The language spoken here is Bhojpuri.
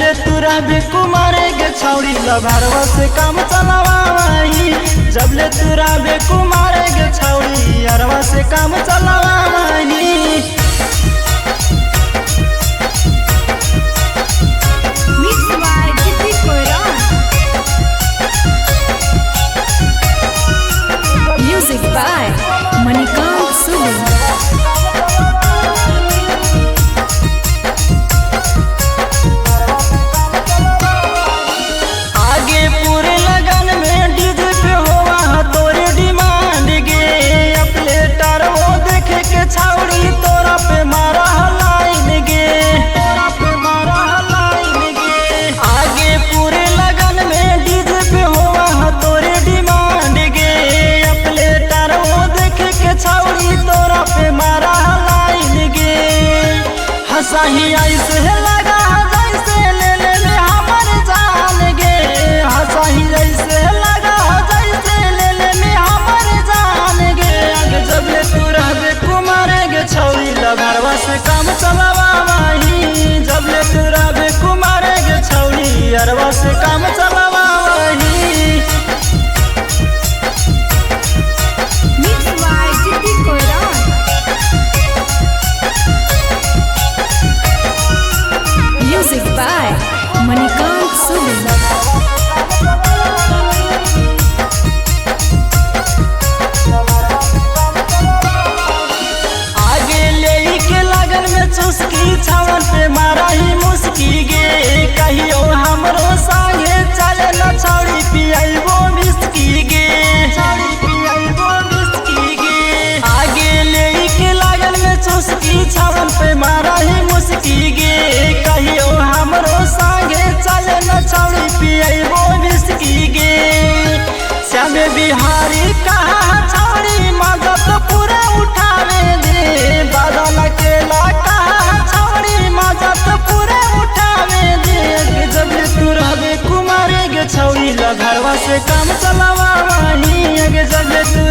जबले तू रहबे कुमारे के छौड़ी लभारवा से काम चलावाही। जबले तू रहबे कुमारे के छौड़ी अरवा से काम चलावाही। Music by Manikant Sulu। हंसाही ऐसे लगा जैसे ले ले हमर जान गे। हंसाही ऐसे लगा जैसे ले ले हमर जान गे। आगे जबले तू रहबे कुमारे के छौड़ी लभारवा से काम चलावाही। जबले तू रहबे कुमारे के छौड़ी अरवा से काम चलावाही। Music by Manikant Sulu। आगे ले के लगन में चुस्की छावन पे मारा ही मुस्की गे। कहियो हमरो संगे चले न छौड़ी पियाइबो बिस्की गे। आगे ले के लगन में चुस्की छावन पे मारा ही मुस्की गे। कहियो हमरो संगे चले न छौड़ी पियाइबो बिस्की गे। श्यामे बिहारी कहा छौड़ी मदद पूरा उठावे दे। बादल अकेला कहा छौड़ी मदद पूरा उठावे दे। जबले तू रहबे कुमारे के छौड़ी लभारवा से काम चलावाही। जबले तू